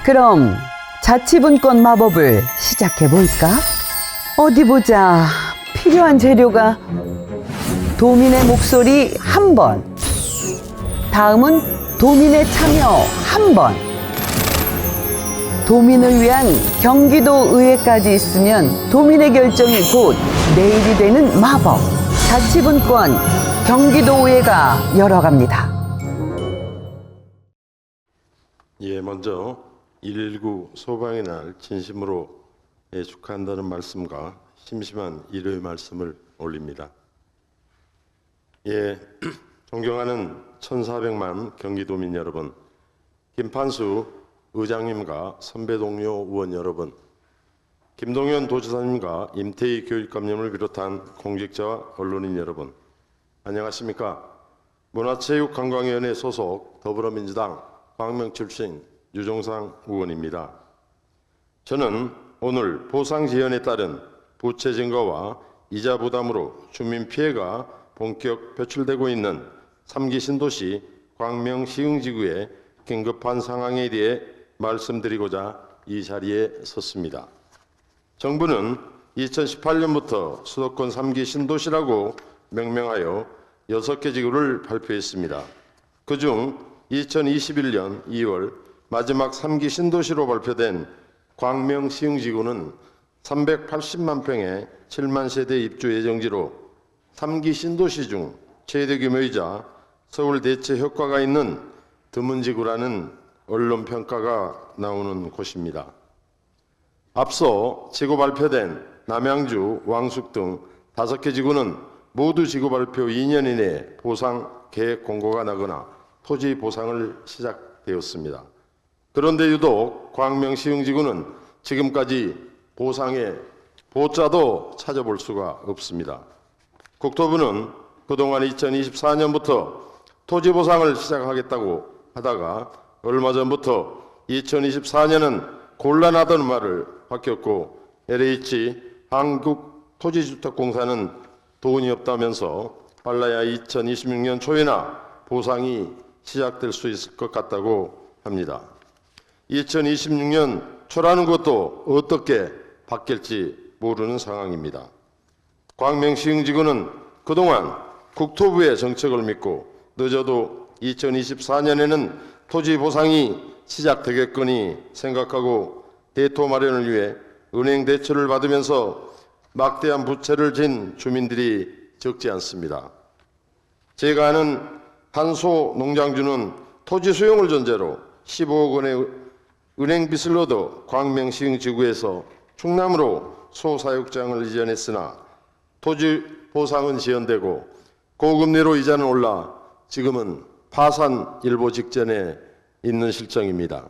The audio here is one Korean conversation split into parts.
그럼 자치분권 마법을 시작해볼까? 어디 보자. 필요한 재료가 도민의 목소리 한 번, 다음은 도민의 참여 한 번, 도민을 위한 경기도 의회까지 있으면 도민의 결정이 곧 내일이 되는 마법. 자치분권 경기도 의회가 열어갑니다. 예, 먼저 119 소방의 날 진심으로 축하한다는 말씀과 심심한 일의 말씀을 올립니다. 예, 존경하는 1400만 경기도민 여러분, 김판수 의장님과 선배 동료 의원 여러분, 김동연 도지사님과 임태희 교육감님을 비롯한 공직자와 언론인 여러분, 안녕하십니까? 문화체육관광위원회 소속 더불어민주당 광명 출신 유종상 의원입니다. 저는 오늘 보상 지연에 따른 부채 증가와 이자 부담으로 주민 피해가 본격 표출되고 있는 3기 신도시 광명 시흥지구의 긴급한 상황에 대해 말씀드리고자 이 자리에 섰습니다. 정부는 2018년부터 수도권 3기 신도시라고 명명하여 6개 지구를 발표했습니다. 그중 2021년 2월 마지막 3기 신도시로 발표된 광명 시흥지구는 380만 평의 7만 세대 입주 예정지로 3기 신도시 중 최대 규모이자 서울 대체 효과가 있는 드문 지구라는 언론 평가가 나오는 곳입니다. 앞서 지구 발표된 남양주, 왕숙 등 5개 지구는 모두 지구 발표 2년 이내에 보상 계획 공고가 나거나 토지 보상을 시작되었습니다. 그런데 유독 광명 시흥지구는 지금까지 보상의 보자도 찾아볼 수가 없습니다. 국토부는 그동안 2024년부터 토지 보상을 시작하겠다고 하다가 얼마 전부터 2024년은 곤란하다는 말을 바뀌었고 LH 한국토지주택공사는 돈이 없다면서 빨라야 2026년 초에나 보상이 시작될 수 있을 것 같다고 합니다. 2026년 초라는 것도 어떻게 바뀔지 모르는 상황입니다. 광명 시흥지구는 그동안 국토부의 정책을 믿고 늦어도 2024년에는 토지 보상이 시작되겠거니 생각하고 대토 마련을 위해 은행 대출을 받으면서 막대한 부채를 진 주민들이 적지 않습니다. 제가 아는 한소 농장주는 토지 수용을 전제로 15억 원의 은행 빚을 얻어 광명 시흥지구에서 충남으로 소사육장을 이전했으나 토지 보상은 지연되고 고금리로 이자는 올라 지금은 파산 일보 직전에 있는 실정입니다.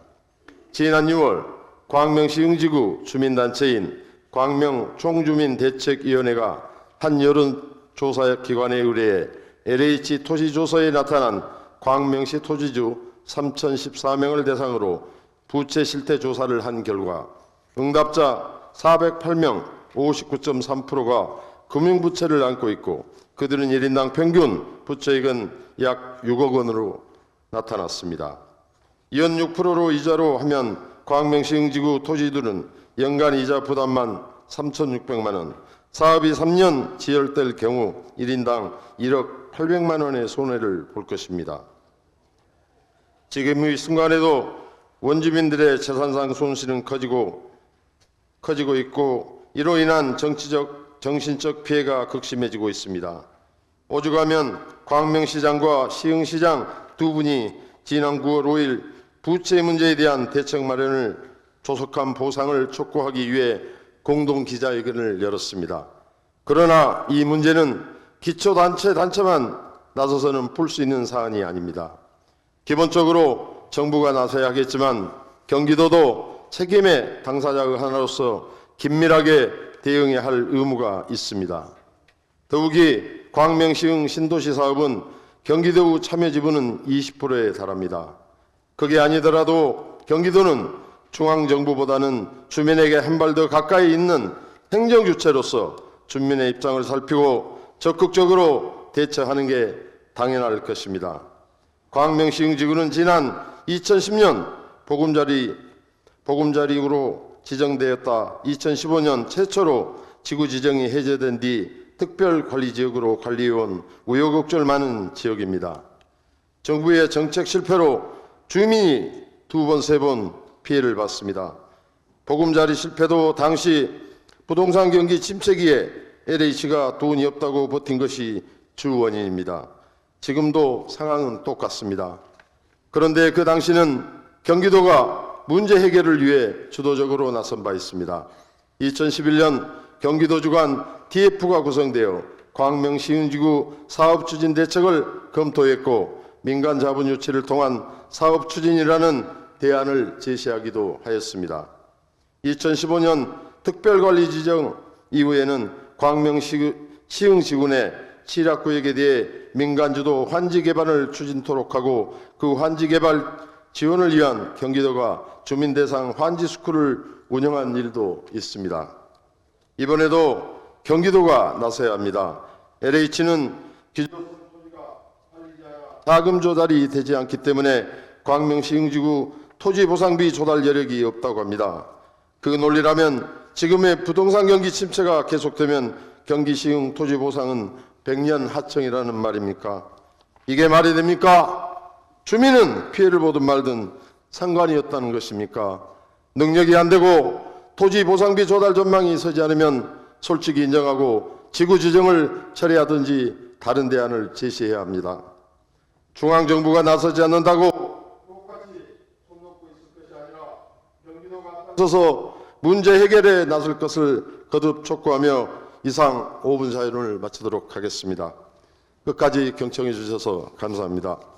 지난 6월 광명 시흥지구 주민단체인 광명 총주민대책위원회가 한 여론조사기관에 의뢰해 LH 토지조서에 나타난 광명시 토지주 3,014명을 대상으로 부채 실태 조사를 한 결과 응답자 408명 59.3%가 금융부채를 안고 있고 그들은 1인당 평균 부채액은 약 6억 원으로 나타났습니다. 연 6%로 이자로 하면 광명 시흥지구 토지들은 연간 이자 부담만 3,600만 원, 사업이 3년 지연될 경우 1인당 1억 800만 원의 손해를 볼 것입니다. 지금 이 순간에도 원주민들의 재산상 손실은 커지고 있고 이로 인한 정신적 피해가 극심해지고 있습니다. 오죽하면 광명시장과 시흥시장 두 분이 지난 9월 5일 부채 문제에 대한 대책 마련을 조속한 보상을 촉구하기 위해 공동기자회견을 열었습니다. 그러나 이 문제는 기초단체만 나서서는 풀 수 있는 사안이 아닙니다. 기본적으로 정부가 나서야 하겠지만 경기도도 책임의 당사자 하나로서 긴밀하게 대응해야 할 의무가 있습니다. 더욱이 광명 시흥 신도시 사업은 경기도 참여 지분은 20%에 달합니다. 그게 아니더라도 경기도는 중앙정부보다는 주민에게 한 발 더 가까이 있는 행정주체로서 주민의 입장을 살피고 적극적으로 대처하는 게 당연할 것입니다. 광명 시흥지구는 지난 2010년 보금자리구로 지정되었다 2015년 최초로 지구 지정이 해제된 뒤 특별관리지역으로 관리해온 우여곡절 많은 지역입니다. 정부의 정책 실패로 주민이 2번, 3번 피해를 봤습니다. 보금자리 실패도 당시 부동산 경기 침체기에 LH가 돈이 없다고 버틴 것이 주 원인입니다. 지금도 상황은 똑같습니다. 그런데 그 당시는 경기도가 문제 해결을 위해 주도적으로 나선 바 있습니다. 2011년 경기도 주관 TF가 구성되어 광명시흥지구 사업추진 대책을 검토했고 민간 자본 유치를 통한 사업추진이라는 대안을 제시하기도 하였습니다. 2015년 특별관리 지정 이후에는 광명시흥지구 내 취락구역에 대해 민간주도 환지 개발을 추진토록 하고 그 환지 개발 지원을 위한 경기도가 주민 대상 환지 스쿨을 운영한 일도 있습니다. 이번에도 경기도가 나서야 합니다. LH는 기존 자금 조달이 되지 않기 때문에 광명시흥지구 토지보상비 조달 여력이 없다고 합니다. 그 논리라면 지금의 부동산 경기 침체가 계속되면 경기시흥 토지보상은 100년 하청이라는 말입니까? 이게 말이 됩니까? 주민은 피해를 보든 말든 상관이 없다는 것입니까? 능력이 안 되고 토지보상비 조달 전망이 서지 않으면 솔직히 인정하고 지구 지정을 처리하든지 다른 대안을 제시해야 합니다. 중앙정부가 나서지 않는다고 똑같이 손 놓고 있을 것이 아니라 경기도가 나서서 문제 해결에 나설 것을 거듭 촉구하며 이상 5분 사연을 마치도록 하겠습니다. 끝까지 경청해 주셔서 감사합니다.